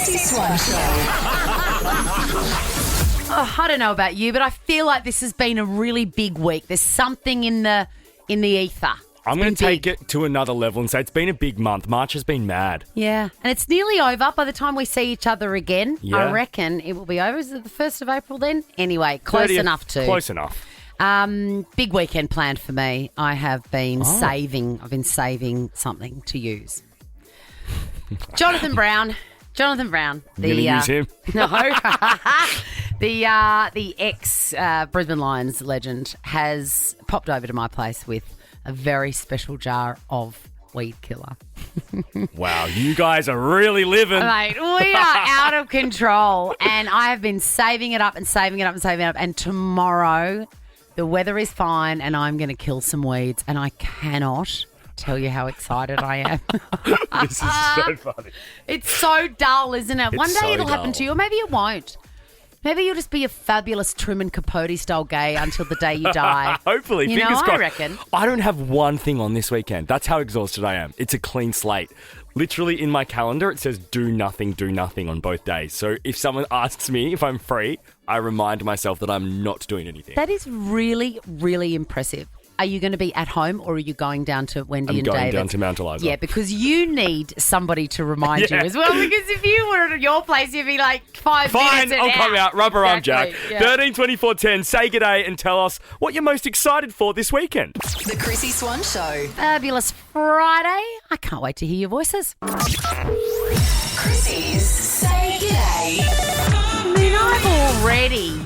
Chrissy Swan Show. I don't know about you, but I feel like this has been a really big week. There's something in the ether. I'm going to take it to another level and say it's been a big month. March has been mad. Yeah, and it's nearly over by the time we see each other again. Yeah. I reckon it will be over. Is it the 1st of April then? Anyway, close 30th. enough to. Close enough. Big weekend planned for me. I have been saving. I've been saving something to use. Jonathan Brown. Jonathan Brown. You're going to use him? No. The ex Brisbane Lions legend has popped over to my place with a very special jar of weed killer. Wow, you guys are really living. Mate, we are out of control. And I have been saving it up and saving it up and saving it up. And tomorrow, the weather is fine and I'm going to kill some weeds. And I cannot tell you how excited I am. This is so funny. It's so dull, isn't it? It's One day so it'll happen dull. to you, or maybe it won't. Maybe you'll just be a fabulous Truman Capote-style gay until the day you die. Hopefully, You know, fingers I crossed. reckon. I don't have one thing on this weekend. That's how exhausted I am. It's a clean slate. Literally in my calendar, it says do nothing on both days. So if someone asks me if I'm free, I remind myself that I'm not doing anything. That is really, really impressive. Are you going to be at home or are you going down to Wendy I'm and going David? down to Mount Eliza. Yeah, because you need somebody to remind you Yeah. as well. Because if you were at your place, you'd be like 5 Fine, minutes I'll come out. Rubber arm, Jack. Exactly, yeah. 13 24 10. Say g'day and tell us what you're most excited for this weekend. The Chrissy Swan Show. Fabulous Friday. I can't wait to hear your voices. Chrissy's Say G'day. I mean, I've already,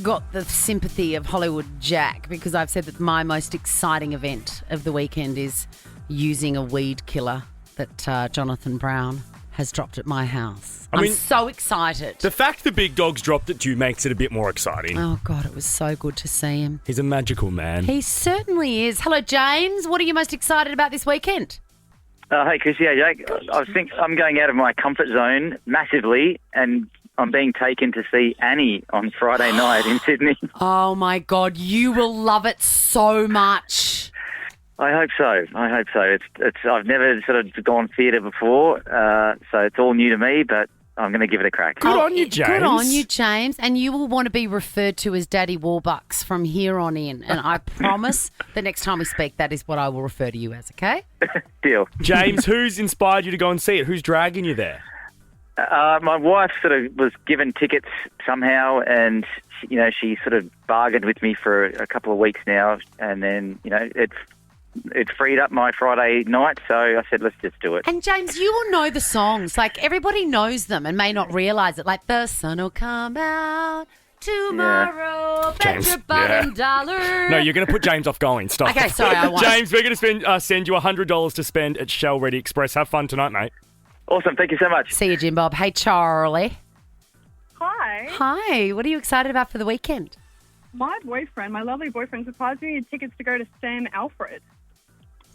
got the sympathy of Hollywood Jack because I've said that my most exciting event of the weekend is using a weed killer that Jonathan Brown has dropped at my house. I mean, I'm so excited. The fact the big dog's dropped it to you makes it a bit more exciting. Oh, God, it was so good to see him. He's a magical man. He certainly is. Hello, James. What are you most excited about this weekend? Hey, Chris. Yeah, Jake. I think I'm going out of my comfort zone massively, and I'm being taken to see Annie on Friday night in Sydney. Oh, my God. You will love it so much. I hope so. I've never sort of gone theatre before, so it's all new to me, but I'm going to give it a crack. Good on you, James. Good on you, James. And you will want to be referred to as Daddy Warbucks from here on in. And I promise the next time we speak, that is what I will refer to you as, okay? Deal. James, who's inspired you to go and see it? Who's dragging you there? My wife sort of was given tickets somehow, and she sort of bargained with me for a couple of weeks now, and then it freed up my Friday night, so I said, let's just do it. And James, you will know the songs. Like, everybody knows them and may not realise it. Like, the sun will come out tomorrow. Bet James, your bottom dollar. No, you're going to put James off going. Stop. Okay, sorry, I won't. James, we're going to send you $100 to spend at Shell Ready Express. Have fun tonight, mate. Awesome, thank you so much. See you, Jim Bob. Hey, Charlie. Hi. Hi. What are you excited about for the weekend? My lovely boyfriend, surprised me with tickets to go to Sam Alfred.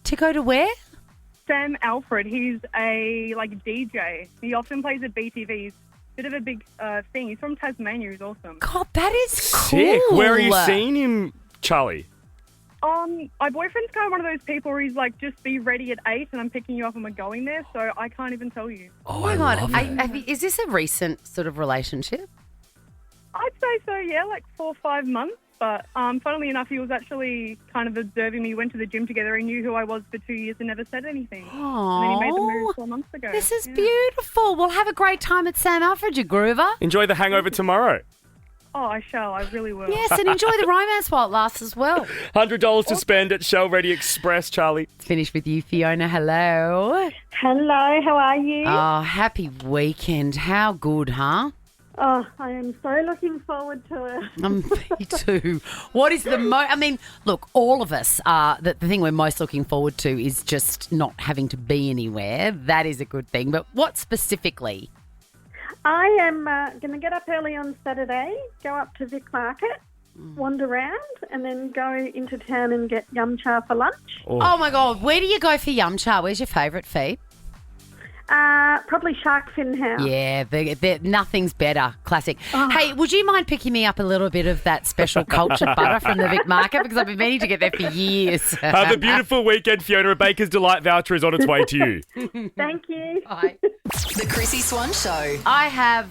To go to where? Sam Alfred, he's a DJ. He often plays at BTV. He's a bit of a big thing. He's from Tasmania. He's awesome. God, that is Sick. cool. Where are you seeing him, Charlie? My boyfriend's kind of one of those people where he's like, just be ready at 8 and I'm picking you up and we're going there, so I can't even tell you. Oh my God. Is this a recent sort of relationship? I'd say so, yeah, like 4 or 5 months. But funnily enough, he was actually kind of observing me. We went to the gym together. He knew who I was for 2 years and never said anything. And then he made the move 4 months ago. This is beautiful. Well, have a great time at Sam Alfred, you groover. Enjoy the hangover tomorrow. Oh, I shall. I really will. Yes, and enjoy the romance while it lasts as well. $100 to spend at Shell Ready Express, Charlie. Finish with you, Fiona. Hello. Hello, how are you? Oh, happy weekend. How good, huh? Oh, I am so looking forward to it. Me too. What is the look, all of us are, the thing we're most looking forward to is just not having to be anywhere. That is a good thing. But what specifically? I am going to get up early on Saturday, go up to Vic Market, wander around, and then go into town and get yum cha for lunch. Oh my God, where do you go for yum cha? Where's your favourite, Fee? Probably Shark Fin House. Yeah, nothing's better. Classic. Hey, would you mind picking me up a little bit of that special cultured butter from the Vic Market? Because I've been meaning to get there for years. Have a beautiful weekend, Fiona. A Baker's Delight voucher is on its way to you. Thank you. Bye. The Chrissy Swan Show. I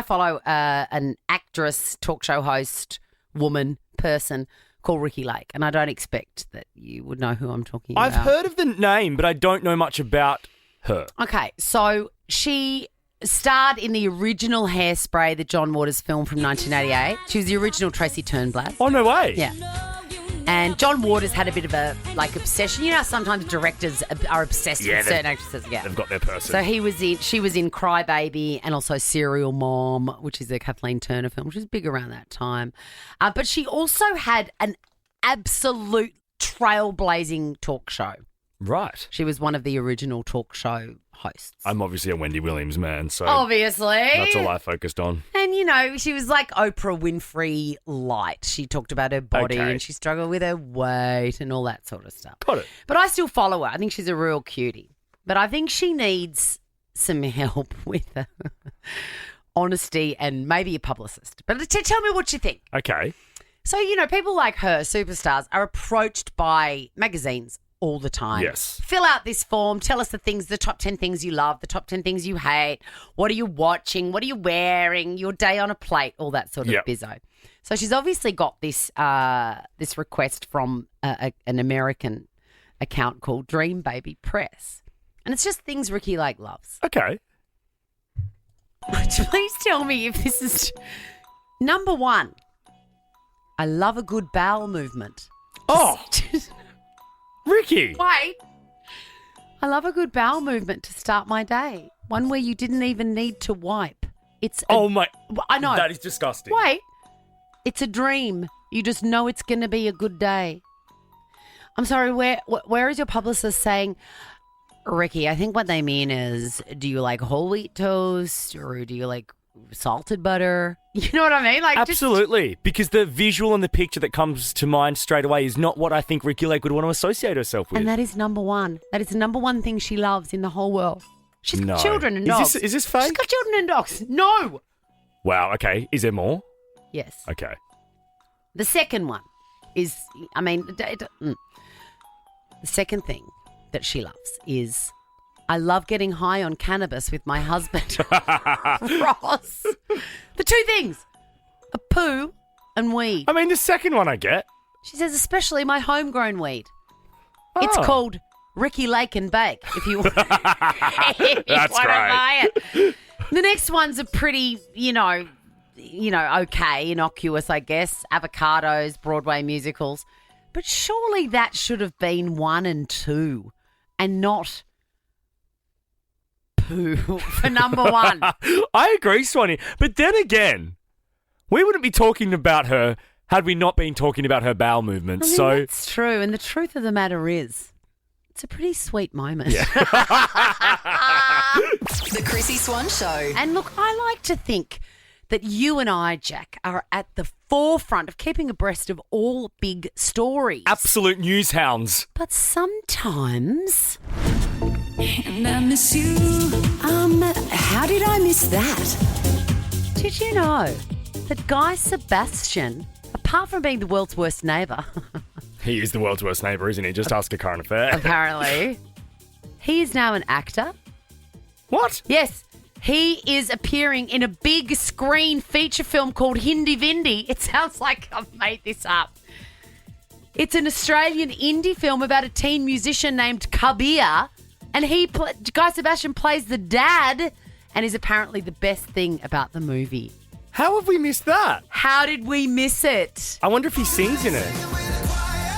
follow an actress, talk show host, woman, person called Ricki Lake, and I don't expect that you would know who I'm talking about. I've heard of the name, but I don't know much about her. Okay, so she starred in the original Hairspray, the John Waters film from 1988. She was the original Tracy Turnblad. Oh, no way. Yeah. And John Waters had a bit of a, obsession. You know how sometimes directors are obsessed with certain actresses? Yeah. They've got their person. So she was in Cry Baby and also Serial Mom, which is a Kathleen Turner film, which was big around that time. But she also had an absolute trailblazing talk show. Right. She was one of the original talk show hosts. I'm obviously a Wendy Williams man, so Obviously. that's all I focused on. And, she was like Oprah Winfrey light. She talked about her body and she struggled with her weight and all that sort of stuff. Got it. But I still follow her. I think she's a real cutie. But I think she needs some help with honesty and maybe a publicist. But tell me what you think. Okay. So, people like her, superstars, are approached by magazines all the time. Yes. Fill out this form. Tell us the top 10 things you love, the top 10 things you hate. What are you watching? What are you wearing? Your day on a plate, all that sort of bizzo. So she's obviously got this request from an American account called Dream Baby Press. And it's just things Ricki Lake loves. Okay. Please tell me if this is... Number one, I love a good bowel movement. Oh, Ricki. Wait. I love a good bowel movement to start my day. One where you didn't even need to wipe. I know. That is disgusting. Wait. It's a dream. You just know it's going to be a good day. I'm sorry, where is your publicist saying, Ricki, I think what they mean is, do you like whole wheat toast or do you like salted butter? You know what I mean? Absolutely. Because the visual and the picture that comes to mind straight away is not what I think Ricki Lake would want to associate herself with. And that is number one. That is the number one thing she loves in the whole world. She's got children and dogs. Is this fake? She's got children and dogs. No. Wow, okay. Is there more? Yes. Okay. The second one is, the second thing that she loves is, I love getting high on cannabis with my husband, Ross. The two things, a poo and weed. I mean, the second one I get. She says, especially my homegrown weed. It's called Ricki Lake and Bake, if you, want to buy it. The next one's a pretty, okay, innocuous, I guess. Avocados, Broadway musicals. But surely that should have been 1 and 2 and not poo for number 1. I agree, Swanee. But then again, we wouldn't be talking about her had we not been talking about her bowel movements. That's true. And the truth of the matter is, it's a pretty sweet moment. Yeah. The Chrissy Swan Show. And look, I like to think that you and I, Jack, are at the forefront of keeping abreast of all big stories. Absolute news hounds. But sometimes... And I miss you. How did I miss that? Did you know that Guy Sebastian, apart from being the world's worst neighbour... He is the world's worst neighbour, isn't he? Just ask a current affair. Apparently. He is now an actor. What? Yes. He is appearing in a big screen feature film called Hindi Vindi. It sounds like I've made this up. It's an Australian indie film about a teen musician named Kabir, and Guy Sebastian plays the dad and is apparently the best thing about the movie. How have we missed that? How did we miss it? I wonder if he sings in it.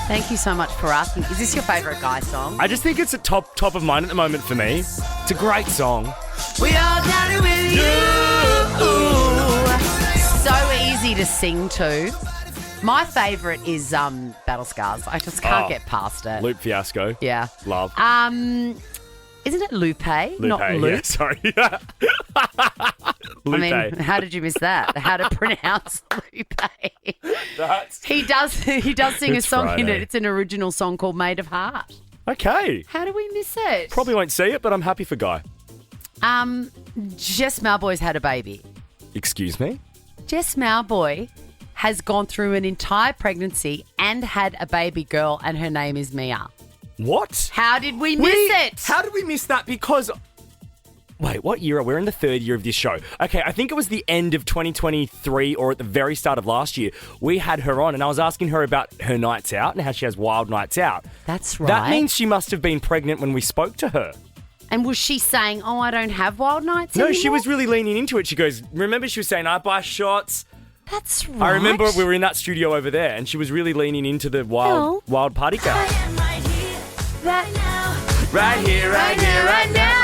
Thank you so much for asking. Is this your favourite Guy song? I just think it's a top of mind at the moment for me. It's a great song. We all got it with you. So easy to sing to. My favourite is Battle Scars. I just can't get past it. Loop Fiasco. Yeah. Love. Isn't it Lupe? Not Lupe. Yeah, sorry. Lupe. I mean, how did you miss that? How to pronounce Lupe? He does sing a song in it. It's an original song called Made of Heart. Okay. How do we miss it? Probably won't see it, but I'm happy for Guy. Jess Malboy's had a baby. Excuse me? Jess Malboy has gone through an entire pregnancy and had a baby girl, and her name is Mia. What? How did we miss it? How did we miss that? Because... Wait, what year? We're in the third year of this show. Okay, I think it was the end of 2023 or at the very start of last year. We had her on and I was asking her about her nights out and how she has wild nights out. That's right. That means she must have been pregnant when we spoke to her. And was she saying, oh, I don't have wild nights No, anymore? she was really leaning into it. She goes, remember she was saying, I buy shots. That's right. I remember we were in that studio over there and she was really leaning into the wild party girl. Right here, right now.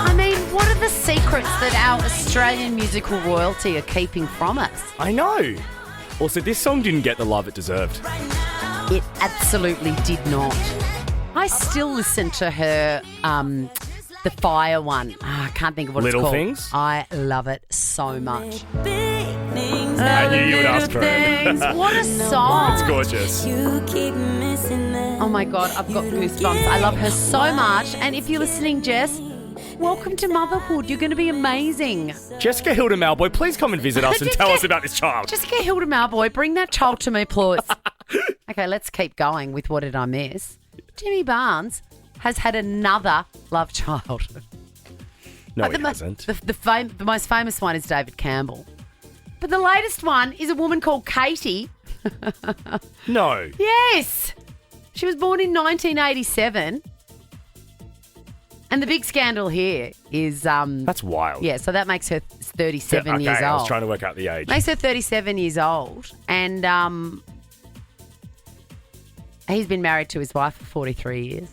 I mean, what are the secrets that our Australian musical royalty are keeping from us? I know. Also, this song didn't get the love it deserved. It absolutely did not. I still listen to her, the Fire one. I can't think of what Little it's called. Things? I love it so much. I knew you would ask for it. What a song. It's gorgeous. Oh my God, I've got goosebumps. I love her so much. And if you're listening, Jess, welcome to motherhood. You're going to be amazing. Jessica Hilda Malboy, please come and visit us and tell us about this child. Jessica Hilda Malboy, bring that child to me, please. Okay, let's keep going with what did I miss. Jimmy Barnes has had another love child. No, But he hasn't. The most famous one is David Campbell. But the latest one is a woman called Katie. No. Yes. She was born in 1987. And the big scandal here is... That's wild. yeah, so that makes her 37 years old. I was trying to work out the age. Makes her 37 years old. And he's been married to his wife for 43 years.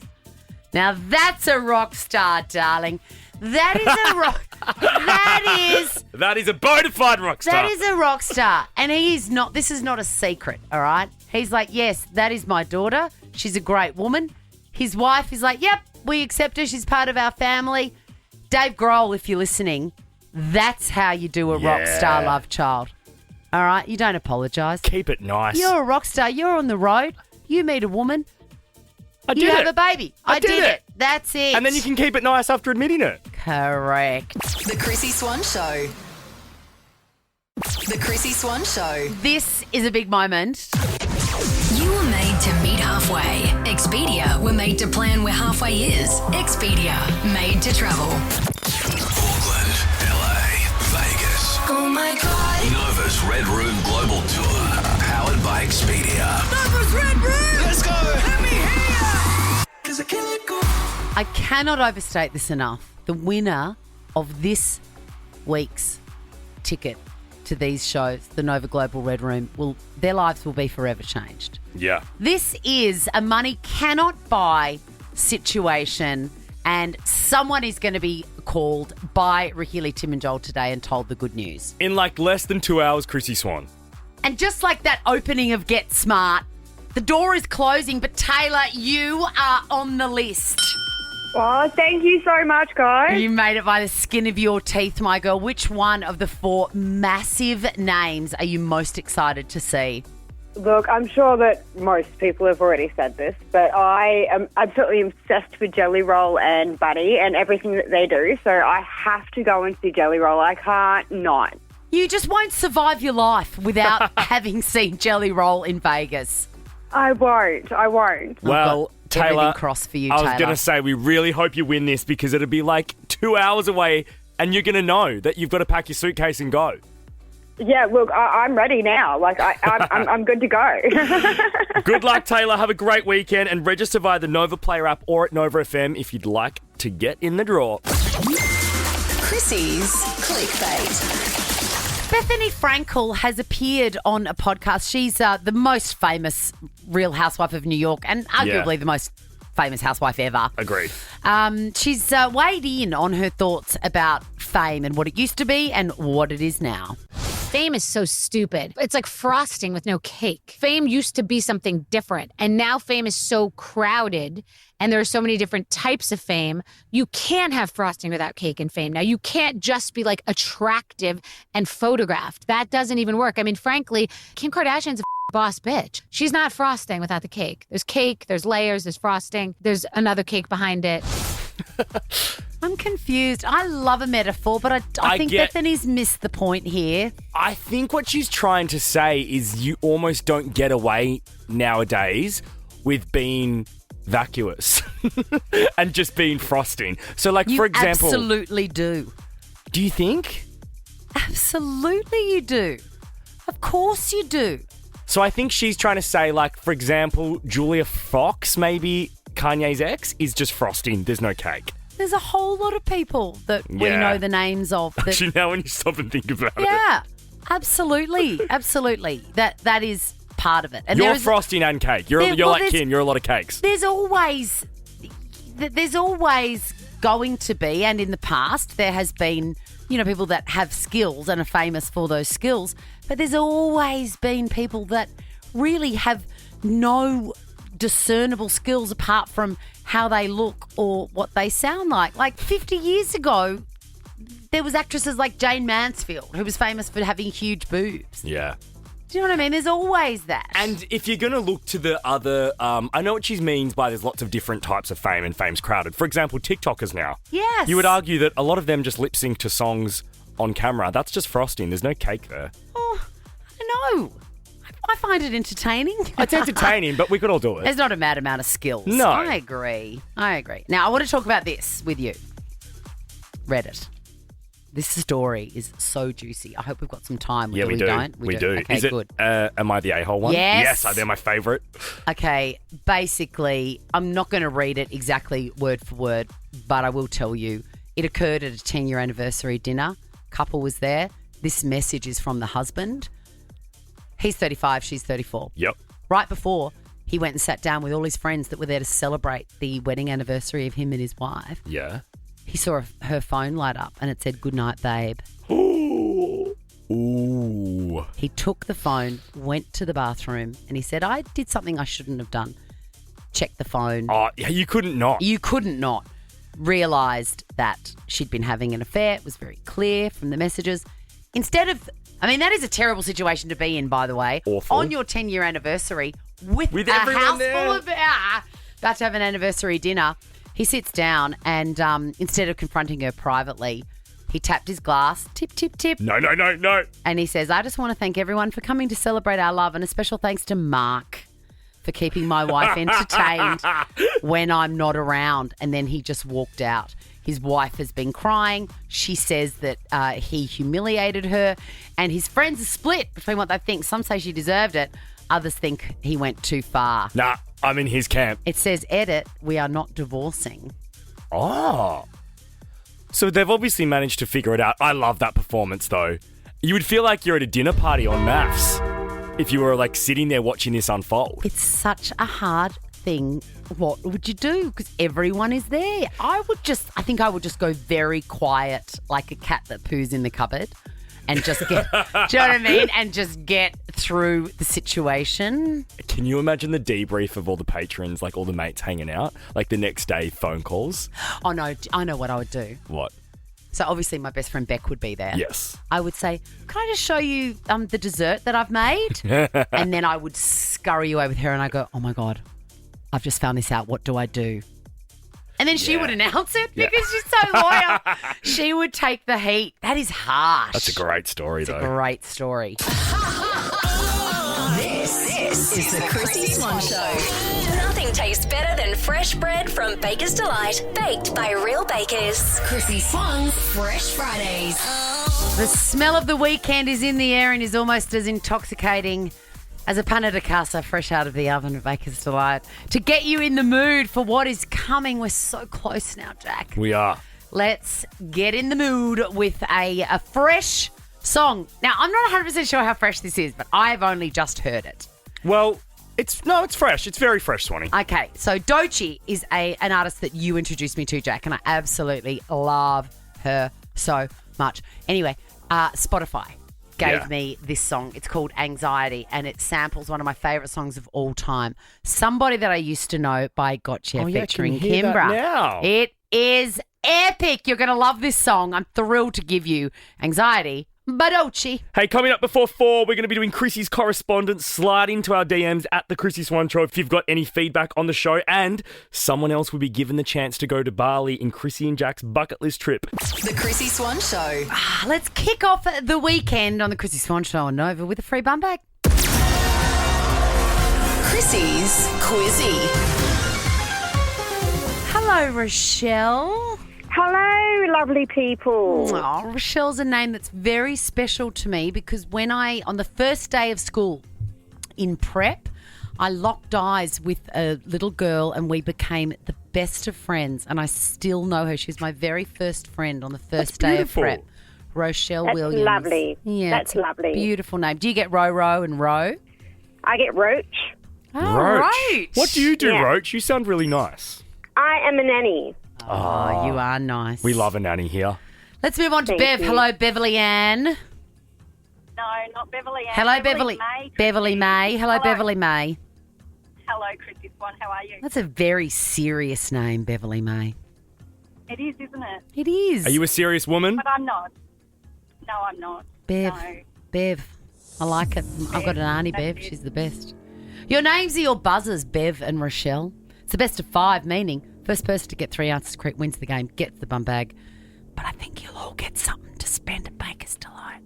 Now, that's a rock star, darling. That is a rock... That is a bona fide rock star. That is a rock star. And he is not... This is not a secret, all right? He's like, yes, that is my daughter. She's a great woman. His wife is like, yep, we accept her. She's part of our family. Dave Grohl, if you're listening, that's how you do a rock star love child. All right? You don't apologise. Keep it nice. You're a rock star. You're on the road. You meet a woman. I did you it. have a baby. I did it. That's it. And then you can keep it nice after admitting it. Correct. The Chrissy Swan Show. The Chrissy Swan Show. This is a big moment. You were made to meet halfway. Expedia were made to plan where halfway is. Expedia, made to travel. Auckland, LA, Vegas. Oh my God. Nova's Red Room Global Tour. Powered by Expedia. Nova's Red Room. Let's go. Let me hear ya. 'Cause I can't go. I cannot overstate this enough. The winner of this week's ticket to these shows, the Nova Global Red Room, their lives will be forever changed. Yeah. This is a money cannot buy situation, and someone is going to be called by Ricky Lee, Tim and Joel today and told the good news. In like less than 2 hours, Chrissy Swan. And just like that opening of Get Smart, the door is closing, but Taylor, you are on the list. Oh, thank you so much, guys. You made it by the skin of your teeth, my girl. Which one of the four massive names are you most excited to see? Look, I'm sure that most people have already said this, but I am absolutely obsessed with Jelly Roll and Bunny and everything that they do, so I have to go and see Jelly Roll. I can't not. You just won't survive your life without having seen Jelly Roll in Vegas. I won't. Well, Taylor, everything crossed for you, I was Taylor. going to say, we really hope you win this because it'll be like 2 hours away and you're going to know that you've got to pack your suitcase and go. Yeah, look, I'm ready now. Like, I'm good to go. Good luck, Taylor. Have a great weekend and register via the Nova Player app or at Nova FM if you'd like to get in the draw. Chrissy's Clickbait. Bethany Frankel has appeared on a podcast. She's the most famous Real Housewife of New York and arguably the most famous housewife ever. Agreed. She's weighed in on her thoughts about fame and what it used to be and what it is now. Fame is so stupid. It's like frosting with no cake. Fame used to be something different, and now fame is so crowded, and there are so many different types of fame. You can't have frosting without cake and fame. Now, you can't just be like attractive and photographed. That doesn't even work. I mean, frankly, Kim Kardashian's a boss bitch. She's not frosting without the cake. There's cake, there's layers, there's frosting, there's another cake behind it. I'm confused. I love a metaphor, but I think Bethany's missed the point here. I think what she's trying to say is you almost don't get away nowadays with being vacuous and just being frosting. So, like, for example... You absolutely do. Do you think? Absolutely you do. Of course you do. So I think she's trying to say, like, for example, Julia Fox, maybe Kanye's ex, is just frosting. There's no cake. There's a whole lot of people that we know the names of. That, actually, now when you stop and think about it. Yeah, absolutely. Absolutely. That is part of it. And you're frosting and cake. You're like Kim. You're a lot of cakes. There's always going to be, and in the past, there has been, people that have skills and are famous for those skills. But there's always been people that really have no discernible skills apart from how they look or what they sound like. Like 50 years ago, there was actresses like Jane Mansfield, who was famous for having huge boobs. Yeah. Do you know what I mean? There's always that. And if you're going to look to the other... I know what she means by there's lots of different types of fame and fame's crowded. For example, TikTokers now. Yes. You would argue that a lot of them just lip sync to songs on camera. That's just frosting. There's no cake there. Oh, I don't know. I find it entertaining. It's entertaining, but we could all do it. There's not a mad amount of skills. No. I agree. Now, I want to talk about this with you. Reddit. This story is so juicy. I hope we've got some time. Yeah, we do. Don't? We do. Okay, is it, good. Am I the a-hole one? Yes. Yes, they're my favourite. Okay, basically, I'm not going to read it exactly word for word, but I will tell you. It occurred at a 10-year anniversary dinner. Couple was there. This message is from the husband. He's 35, she's 34. Yep. Right before, he went and sat down with all his friends that were there to celebrate the wedding anniversary of him and his wife. Yeah. He saw her phone light up and it said, "Good night, babe." Ooh. He took the phone, went to the bathroom, and he said, "I did something I shouldn't have done." Checked the phone. Oh, yeah, you couldn't not. You couldn't not. Realised that she'd been having an affair. It was very clear from the messages. Instead of... that is a terrible situation to be in, by the way. Awful. On your 10-year anniversary with a everyone house there. full of... about to have an anniversary dinner. He sits down and instead of confronting her privately, he tapped his glass. Tip, tip, tip. No. And he says, "I just want to thank everyone for coming to celebrate our love, and a special thanks to Mark for keeping my wife entertained when I'm not around." And then he just walked out. His wife has been crying. She says that he humiliated her, and his friends are split between what they think. Some say she deserved it. Others think he went too far. Nah, I'm in his camp. It says, edit, "We are not divorcing." Oh. So they've obviously managed to figure it out. I love that performance, though. You would feel like you're at a dinner party on MAFS if you were, like, sitting there watching this unfold. It's such a hard thing. What would you do? Because everyone is there. I think I would just go very quiet, like a cat that poos in the cupboard, and just get, do you know what I mean? And just get through the situation. Can you imagine the debrief of all the patrons, like all the mates hanging out, like the next day phone calls? Oh, no, I know what I would do. What? So obviously my best friend Beck would be there. Yes. I would say, "Can I just show you the dessert that I've made?" And then I would scurry away with her and I go, "Oh my God, I've just found this out. What do I do?" And then she would announce it because she's so loyal. She would take the heat. That is harsh. That's a great story, though. It's a great story. This is the Chrissy Swan Show. Nothing tastes better than fresh bread from Baker's Delight, baked by real bakers. Chrissy Swan's Fresh Fridays. The smell of the weekend is in the air and is almost as intoxicating as a panna de casa fresh out of the oven of Baker's Delight. To get you in the mood for what is coming, we're so close now, Jack. We are. Let's get in the mood with a fresh song. Now, I'm not 100% sure how fresh this is, but I've only just heard it. Well, it's fresh. It's very fresh, Swanee. Okay, so Doechii is an artist that you introduced me to, Jack, and I absolutely love her so much. Anyway, Spotify gave me this song. It's called Anxiety, and it samples one of my favourite songs of all time, Somebody That I Used to Know by Gotcha featuring Kimbra. Now. It is epic. You're going to love this song. I'm thrilled to give you Anxiety Badochi. Hey, coming up before 4, we're going to be doing Chrissy's correspondence. Slide into our DMs at The Chrissy Swan Show if you've got any feedback on the show. And someone else will be given the chance to go to Bali in Chrissy and Jack's bucket list trip. The Chrissy Swan Show. Let's kick off the weekend on the Chrissy Swan Show on Nova with a free bum bag. Chrissy's Quizzy. Hello, Rochelle. Hello, lovely people. Oh, Rochelle's a name that's very special to me because on the first day of school in prep, I locked eyes with a little girl and we became the best of friends, and I still know her. She's my very first friend on the first day of prep. Rochelle That's Williams. lovely. Yeah, That's lovely. Beautiful name. Do you get Ro and Ro? I get Roach. Oh, Roach. What do you do, Yeah. Roach? You sound really nice. I am a nanny. Oh, you are nice. We love a nanny here. Let's move on to Thank Bev. you. Hello, Beverly Ann. No, not Beverly Ann. Hello, Beverly. May. Beverly May. Hello, Beverly May. Hello, Chrissy Swan. How are you? That's a very serious name, Beverly May. It is, isn't it? It is. Are you a serious woman? But I'm not. No, I'm not. Bev? No. Bev. I like it. I've got an auntie, Bev. That's it. She's the best. Your names are your buzzers, Bev and Rochelle. It's the best of 5, meaning first person to get 3 answers correct wins the game, gets the bum bag. But I think you'll all get something to spend at Baker's Delight.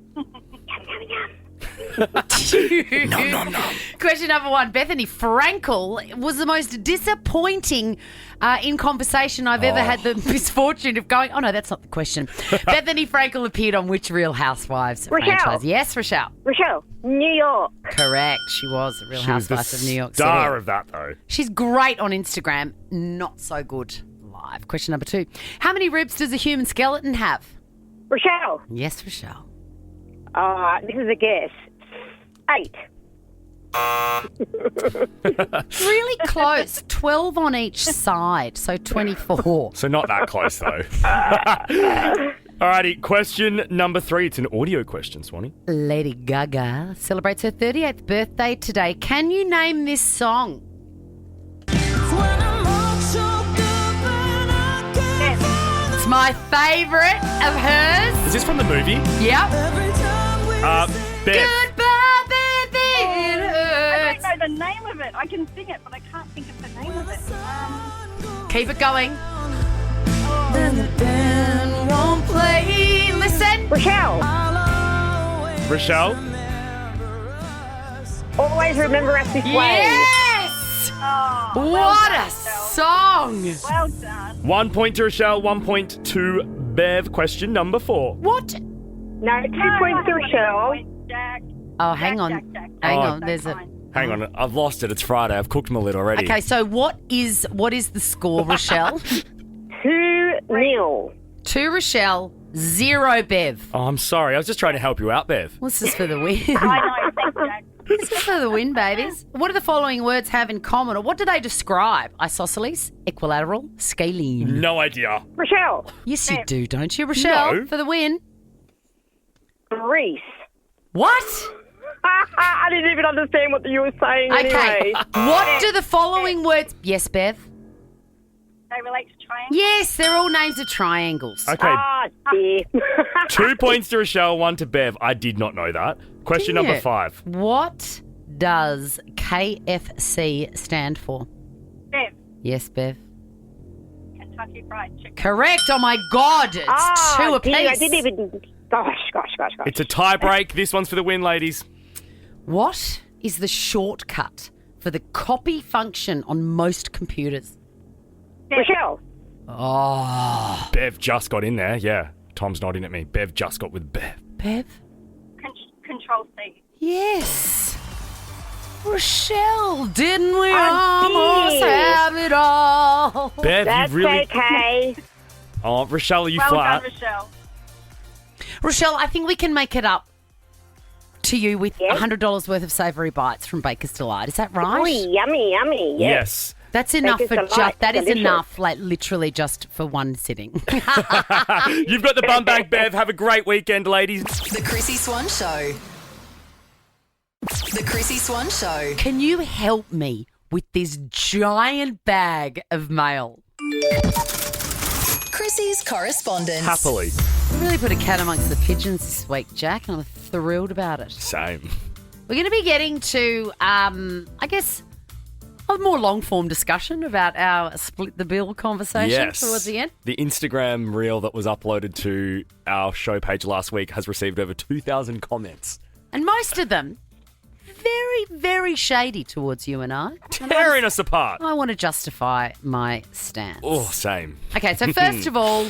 Nom, nom, nom. Question number 1. Bethany Frankel was the most disappointing in conversation I've ever had the misfortune of going. Oh, no, that's not the question. Bethany Frankel appeared on which Real Housewives Rochelle. franchise? Yes, Rochelle. Rochelle, New York. Correct. She was a Real She was the Housewife of New York star City. of that, though. She's great on Instagram. Not so good live. Question number 2. How many ribs does a human skeleton have? Rochelle. Yes, Rochelle. This is a guess. 8. Really close. 12 on each side, so 24. So not that close, though. Alrighty, question number 3. It's an audio question, Swanee. Lady Gaga celebrates her 38th birthday today. Can you name this song? It's my favourite of hers. Is this from the movie? Yep. Bev. Goodbye, baby, it I hurts. don't know the name of it. I can sing it, but I can't think of the name of it. Keep it going. Then the band won't play. Listen. Rochelle. Rochelle? Always remember us this way. Yes! Oh, What a song. well done. 1 point to Rochelle, 1 point to Bev. Question number 4. What? No, 2 points to Rochelle. Jack. Oh, hang on. Hang on. That's There's a... fine. Hang on, I've lost it. It's Friday. I've cooked my lid already. Okay, so what is the score, Rochelle? 2-0. 2 Rochelle, 0 Bev. Oh, I'm sorry. I was just trying to help you out, Bev. What's this for the win? I know. Thanks, Jack. This is for the win, babies. What do the following words have in common, or what do they describe? Isosceles, equilateral, scalene. No idea. Rochelle. Yes, you do, don't you, Rochelle? No. For the win. Greece. What? I didn't even understand what you were saying Okay. anyway. What do the following words... Yes, Bev? They relate to triangles. Yes, they're all names of triangles. Okay, Dear. 2 points to Rochelle, 1 to Bev. I did not know that. Question Didn't number you? 5. What does KFC stand for? Bev. Yes, Bev. Kentucky Fried Chicken. Correct. Oh, my God. It's 2 apiece. Dear, I didn't even... Gosh. It's a tie break. This one's for the win, ladies. What is the shortcut for the copy function on most computers? Rochelle. Oh. Bev just got in there. Yeah, Tom's nodding at me. Bev just got with Bev. Bev? Control C. Yes. Rochelle, didn't we I almost did. have it all? Bev, That's you really... okay. Oh, Rochelle, are you Well flat? done, Rochelle. Rochelle, I think we can make it up to you with Yes. $100 worth of savoury bites from Baker's Delight. Is that right? Oh, yummy. Yes. Yes. That's enough Baker's for Delight, just, that is delicious. enough, like literally just for one sitting. You've got the bum bag, Bev. Have a great weekend, ladies. The Chrissy Swan Show. The Chrissy Swan Show. Can you help me with this giant bag of mail? Chrissy's correspondence. Happily. We really put a cat amongst the pigeons this week, Jack, and I'm thrilled about it. Same. We're going to be getting to, I guess, a more long-form discussion about our split the bill conversation Yes. towards the end. The Instagram reel that was uploaded to our show page last week has received over 2,000 comments. And most of them very, very shady towards you and I. Tearing us apart. I want to justify my stance. Oh, same. Okay, so first of all,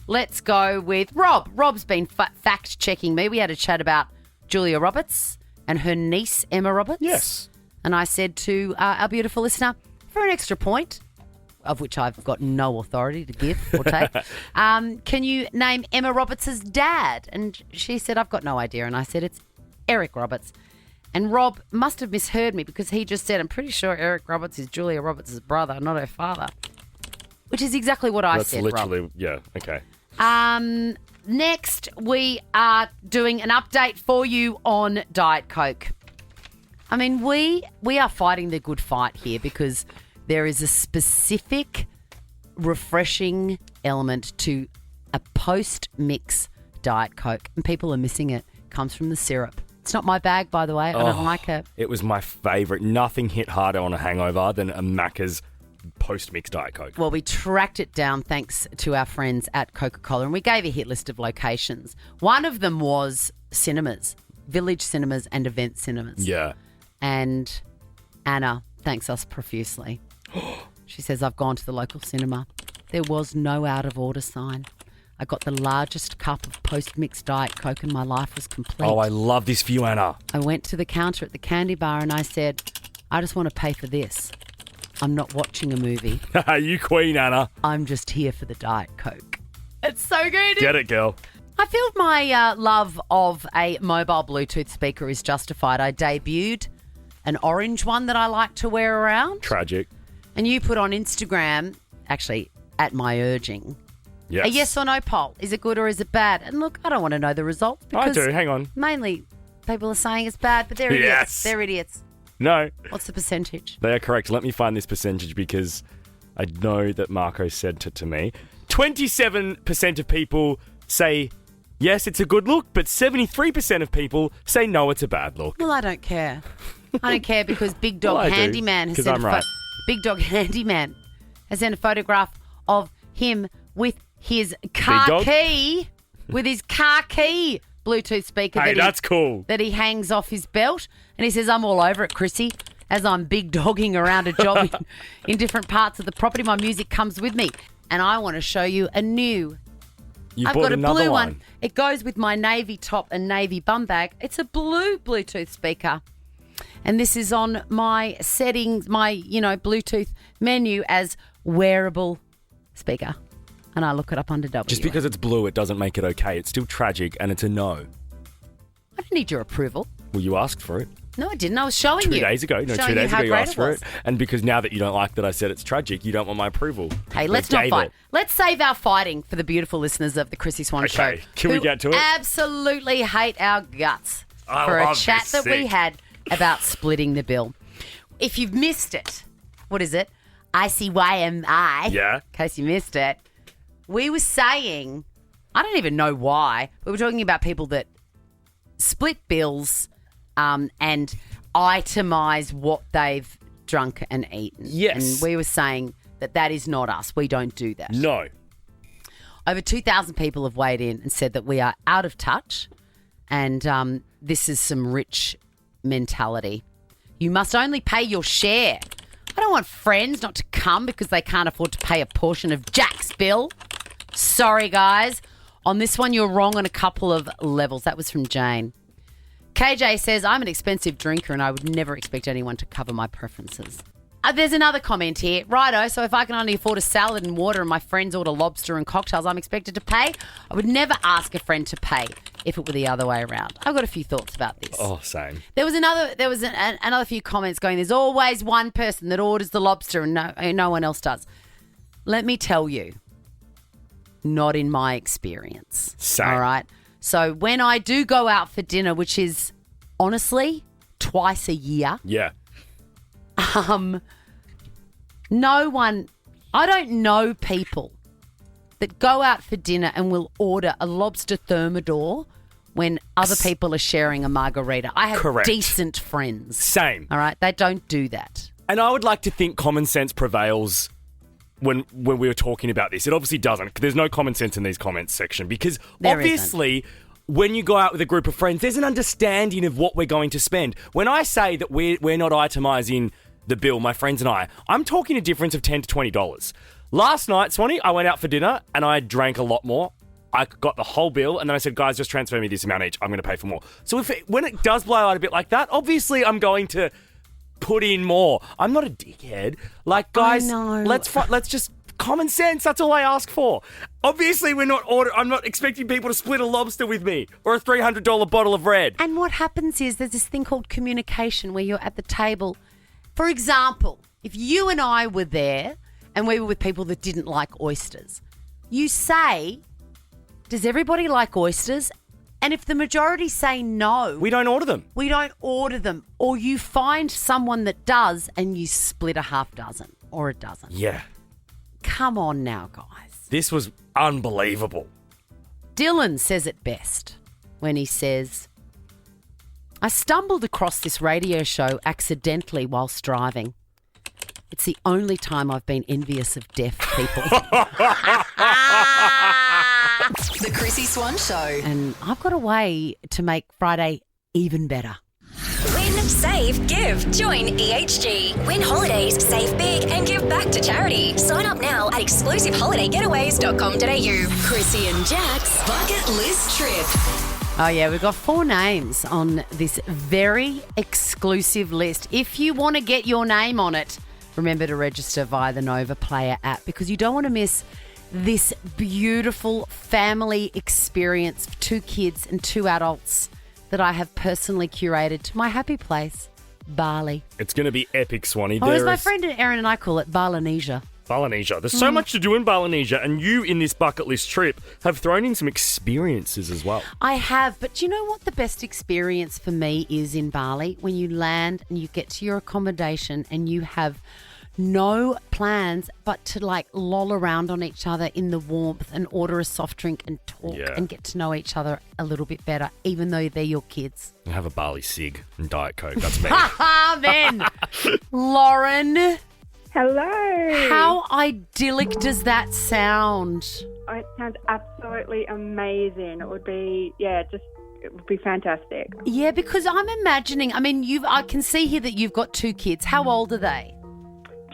let's go with Rob. Rob's been fact-checking me. We had a chat about Julia Roberts and her niece, Emma Roberts. Yes. And I said to our beautiful listener, for an extra point, of which I've got no authority to give or take, can you name Emma Roberts' dad? And she said, I've got no idea. And I said, it's Eric Roberts. And Rob must have misheard me because he just said, I'm pretty sure Eric Roberts is Julia Roberts' brother, not her father. Which is exactly what I said, literally, Rob. yeah, okay. Next, we are doing an update for you on Diet Coke. I mean, we are fighting the good fight here because there is a specific refreshing element to a post-mix Diet Coke, and people are missing it. It comes from the syrup. It's not my bag, by the way. I don't like it. It was my favourite. Nothing hit harder on a hangover than a Macca's post-mix Diet Coke. Well, we tracked it down thanks to our friends at Coca-Cola, and we gave a hit list of locations. One of them was cinemas, Village Cinemas and Event Cinemas. Yeah. And Anna thanks us profusely. She says, I've gone to the local cinema. There was no out-of-order sign. I got the largest cup of post-mix Diet Coke and my life was complete. Oh, I love this for you, Anna. I went to the counter at the candy bar and I said, I just want to pay for this. I'm not watching a movie. You queen, Anna. I'm just here for the Diet Coke. It's so good. Get it, girl. I feel my love of a mobile Bluetooth speaker is justified. I debuted an orange one that I like to wear around. Tragic. And you put on Instagram, actually at my urging, Yes. a yes or no poll. Is it good or is it bad? And look, I don't want to know the results. I because do. Hang on. mainly people are saying it's bad, but they're idiots. Yes. They're idiots. No. What's the percentage? They are correct. Let me find this percentage because I know that Marco said it to me. 27% of people say, yes, it's a good look, but 73% of people say, no, it's a bad look. Well, I don't care. I don't care because Big Dog Well, I do, Handyman has 'cause sent I'm right. Big Dog Handyman has sent a photograph of him with his car Dog? key, Bluetooth speaker Hey, that's cool. that he hangs off his belt. And he says, I'm all over it, Chrissy, as I'm big dogging around a job in different parts of the property. My music comes with me. And I want to show you a new. You I've bought got a another blue one. It goes with my navy top and navy bum bag. It's a blue Bluetooth speaker. And this is on my settings, my, Bluetooth menu as wearable speaker. And I look it up under W. Just because it's blue, it doesn't make it okay. It's still tragic, and it's a no. I don't need your approval. Well, you asked for it. No, I didn't. I was showing 2 you. days ago. No, Showing 2 days how ago you great asked for was. it. And because now that you don't like that I said it's tragic, you don't want my approval. Hey, let's I not gave fight. it. Let's save our fighting for the beautiful listeners of the Chrissy Swan Show. Okay, can we who get to it? Absolutely hate our guts I for a love chat this that we sick. had about splitting the bill. If you've missed it, what is it? ICYMI. Yeah. In case you missed it. We were saying, I don't even know why, but we're talking about people that split bills and itemize what they've drunk and eaten. Yes. And we were saying that is not us. We don't do that. No. Over 2,000 people have weighed in and said that we are out of touch and this is some rich mentality. You must only pay your share. I don't want friends not to come because they can't afford to pay a portion of Jack's bill. Sorry, guys. On this one, you're wrong on a couple of levels. That was from Jane. KJ says, I'm an expensive drinker and I would never expect anyone to cover my preferences. There's another comment here. Righto, so if I can only afford a salad and water and my friends order lobster and cocktails I'm expected to pay, I would never ask a friend to pay if it were the other way around. I've got a few thoughts about this. Oh, same. There was another few comments going, there's always one person that orders the lobster and no one else does. Let me tell you, not in my experience. Same. All right? So when I do go out for dinner, which is honestly twice a year, Yeah. I don't know people that go out for dinner and will order a lobster thermidor when other people are sharing a margarita. I have Correct. decent friends. Same. All right? They don't do that. And I would like to think common sense prevails when we were talking about this. It obviously doesn't. There's no common sense in these comments section because There obviously when you go out with a group of friends, there's an understanding of what we're going to spend. When I say that we're not itemising the bill, my friends and I'm talking a difference of $10 to $20. Last night, Swanee, I went out for dinner and I drank a lot more. I got the whole bill and then I said, guys, just transfer me this amount each. I'm going to pay for more. So when it does blow out a bit like that, obviously I'm going to put in more. I'm not a dickhead. Like, guys, let's just common sense. That's all I ask for. Obviously, I'm not expecting people to split a lobster with me or a $300 bottle of red. And what happens is there's this thing called communication where you're at the table. For example, if you and I were there and we were with people that didn't like oysters, you say, does everybody like oysters? And if the majority say no, we don't order them. We don't order them. Or you find someone that does and you split a half dozen or a dozen. Yeah. Come on now, guys. This was unbelievable. Dylan says it best when he says, I stumbled across this radio show accidentally whilst driving. It's the only time I've been envious of deaf people. The Chrissy Swan Show. And I've got a way to make Friday even better. Win, save, give. Join EHG. Win holidays, save big, and give back to charity. Sign up now at exclusiveholidayGetaways.com.au. Chrissy and Jack's Bucket List Trip. Oh, yeah, we've got 4 names on this very exclusive list. If you want to get your name on it, remember to register via the Nova Player app because you don't want to miss this beautiful family experience for 2 kids and 2 adults that I have personally curated to my happy place, Bali. It's going to be epic, Swanee. Or as my friend Erin and I call it, Balanesia. Balanesia. There's so much to do in Balanesia, and you in this bucket list trip have thrown in some experiences as well. I have, but you know what the best experience for me is in Bali? When you land and you get to your accommodation and you have no plans but to like loll around on each other in the warmth and order a soft drink and talk and get to know each other a little bit better, even though they're your kids. And have a Bali cig and Diet Coke. That's me. Then, Lauren. Hello. How idyllic does that sound? It sounds absolutely amazing. It would be, it would be fantastic. Yeah, because I'm imagining, I can see here that you've got 2 kids. How old are they?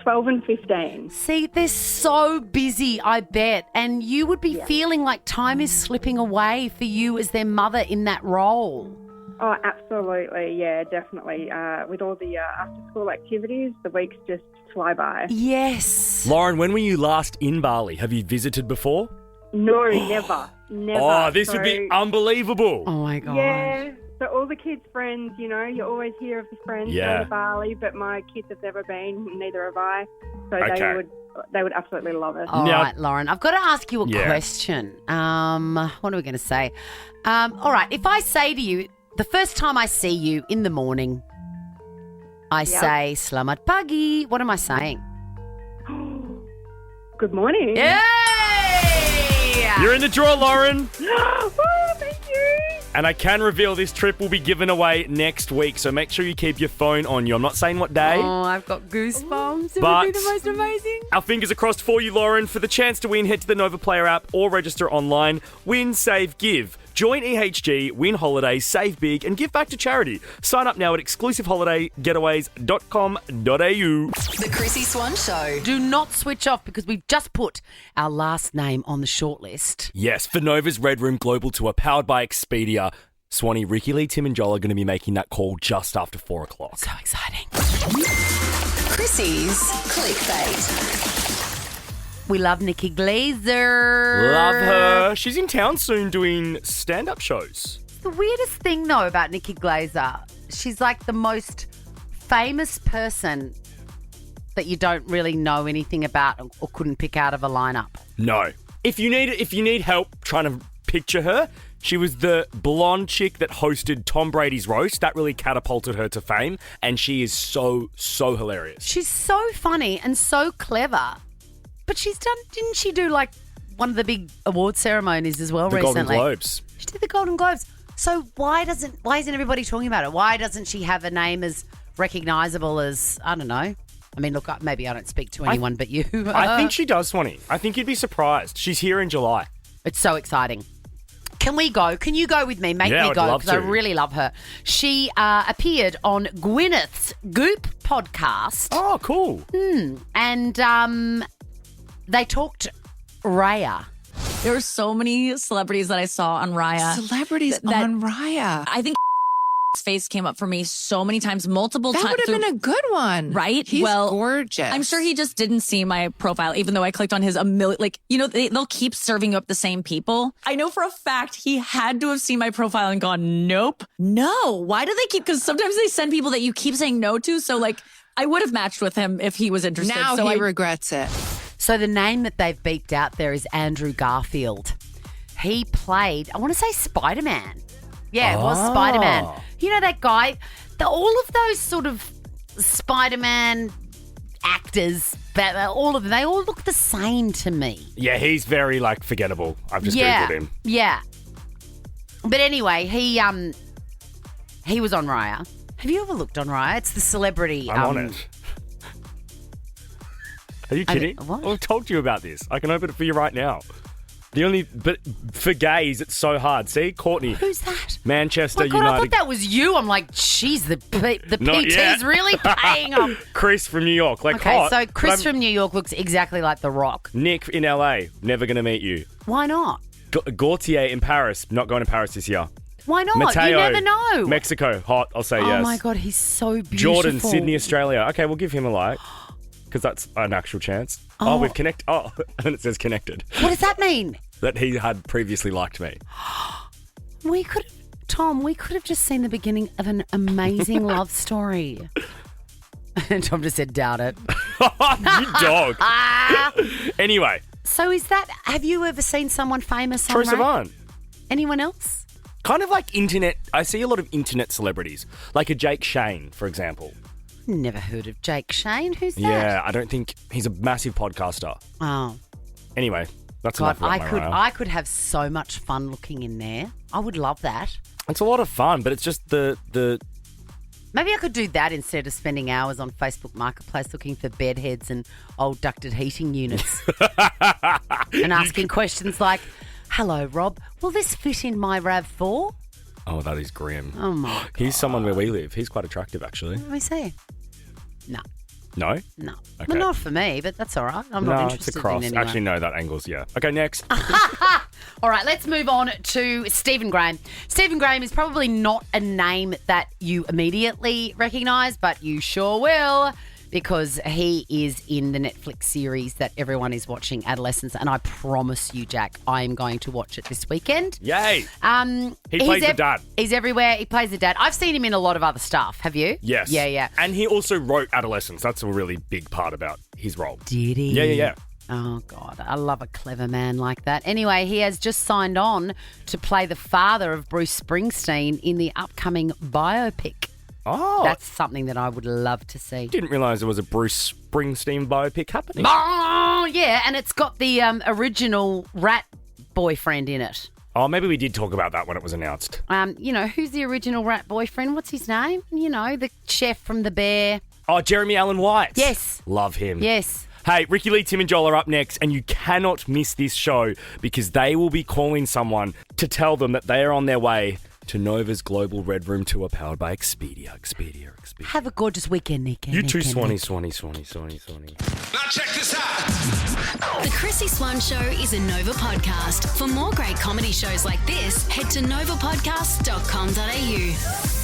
12 and 15. See, they're so busy, I bet. And you would be feeling like time is slipping away for you as their mother in that role. Oh, absolutely. Yeah, definitely. With all the after-school activities, the weeks just fly by. Yes. Lauren, when were you last in Bali? Have you visited before? No, never. Oh, this would be unbelievable. Oh, my God. Yeah. So all the kids' friends, you always hear of the friends going to Bali, but my kids have never been, neither have I. So they would absolutely love it. All right, Lauren, I've got to ask you a question. What are we going to say? All right, if I say to you, the first time I see you in the morning, I say, Selamat pagi. What am I saying? Good morning. Yay! You're in the draw, Lauren. Oh, thank you. And I can reveal this trip will be given away next week, so make sure you keep your phone on you. I'm not saying what day. Oh, I've got goosebumps. It But would be the most amazing. Our fingers are crossed for you, Lauren. For the chance to win, head to the Nova Player app or register online. Win, save, give. Join EHG, win holidays, save big, and give back to charity. Sign up now at exclusiveholidayGetaways.com.au. The Chrissy Swan Show. Do not switch off because we've just put our last name on the shortlist. Yes, for Nova's Red Room Global Tour, powered by Expedia. Swanee, Ricky Lee, Tim and Joel are going to be making that call just after 4 o'clock. So exciting. Chrissy's Clickbait. We love Nikki Glazer. Love her. She's in town soon doing stand-up shows. The weirdest thing, though, about Nikki Glazer, she's like the most famous person that you don't really know anything about or couldn't pick out of a lineup. No. If you need help trying to picture her, she was the blonde chick that hosted Tom Brady's roast. That really catapulted her to fame, and she is so hilarious. She's so funny and so clever. But didn't she do like one of the big award ceremonies as well The recently. Golden Globes. She did the Golden Globes. So why isn't everybody talking about it? Why doesn't she have a name as recognisable as, I don't know. I mean, look, maybe I don't speak to anyone but you. I think she does, Swanee. I think you'd be surprised. She's here in July. It's so exciting. Can we go? Can you go with me? Make Yeah, me I'd go love because I to. really love her. She appeared on Gwyneth's Goop podcast. Oh, cool. And they talked Raya. There were so many celebrities that I saw on Raya. Celebrities on Raya. I think face came up for me so many times, multiple times. That would have been a good one. Right? He's gorgeous. I'm sure he just didn't see my profile, even though I clicked on his a million. Like, you know, they'll keep serving you up the same people. I know for a fact he had to have seen my profile and gone, nope. No. Why do they keep? Because sometimes they send people that you keep saying no to. So, like, I would have matched with him if he was interested. Now so he regrets it. So the name that they've beeped out there is Andrew Garfield. He played, I want to say Spider-Man. Yeah, it was Spider-Man. You know that guy? All of those sort of Spider-Man actors, all of them, they all look the same to me. Yeah, he's very, like, forgettable. I've just Googled him. Yeah. But anyway, he was on Raya. Have you ever looked on Raya? It's the celebrity. I'm on it. Are you kidding? What? I've told you about this. I can open it for you right now. But for gays, it's so hard. See, Courtney. Who's that? Manchester Oh my God, United. I thought that was you. I'm like, geez, the Not PT's yet. really paying off. Chris from New York. Like, Okay, hot, so but Chris I'm- from New York looks exactly like The Rock. Nick in LA, never going to meet you. Why not? Gaultier in Paris, not going to Paris this year. Why not? Mateo, You never know. Mexico, hot, I'll say Oh yes. my God, he's so beautiful. Jordan, Sydney, Australia. Okay, we'll give him a like. Because that's an actual chance. Oh, we've connected. Oh, and it says connected. What does that mean? That he had previously liked me. We could have just seen the beginning of an amazing love story. And Tom just said, doubt it. You dog. Anyway, So have you ever seen someone famous on Troye Raya? Sivan. Anyone else? Kind of like internet. I see a lot of internet celebrities. Like a Jake Shane, for example. Never heard of Jake Shane. Who's that? Yeah, I don't think he's a massive podcaster. Oh. Anyway, that's God, enough about my Raya. I could have so much fun looking in there. I would love that. It's a lot of fun, but it's just the Maybe I could do that instead of spending hours on Facebook Marketplace looking for bed heads and old ducted heating units. And asking questions like, hello, Rob, will this fit in my RAV4? Oh, that is grim. Oh, my God. He's someone where we live. He's quite attractive, actually. Let me see. No. No? No. Okay. Well, not for me, but that's all right. I'm not No, interested it's a cross. in anyone. Actually, no, that angle's, yeah. Okay, next. All right, let's move on to Stephen Graham. Stephen Graham is probably not a name that you immediately recognise, but you sure will because he is in the Netflix series that everyone is watching, Adolescence, and I promise you, Jack, I am going to watch it this weekend. Yay. He He's plays the dad. He's everywhere. He plays the dad. I've seen him in a lot of other stuff. Have you? Yes. Yeah. And he also wrote Adolescence. That's a really big part about his role. Did he? Yeah. Oh, God. I love a clever man like that. Anyway, he has just signed on to play the father of Bruce Springsteen in the upcoming biopic. Oh. That's something that I would love to see. Didn't realise there was a Bruce Springsteen biopic happening. Oh, yeah. And it's got the original Rat boyfriend in it. Oh, maybe we did talk about that when it was announced. You know, who's the original Rat boyfriend? What's his name? You know, the chef from The Bear. Oh, Jeremy Allen White. Yes. Love him. Yes. Hey, Ricky Lee, Tim and Joel are up next, and you cannot miss this show because they will be calling someone to tell them that they are on their way to Nova's Global Red Room Tour powered by Expedia. Have a gorgeous weekend, Nick. You too, Swanee. Now check this out. The Chrissy Swan Show is a Nova podcast. For more great comedy shows like this, head to novapodcast.com.au.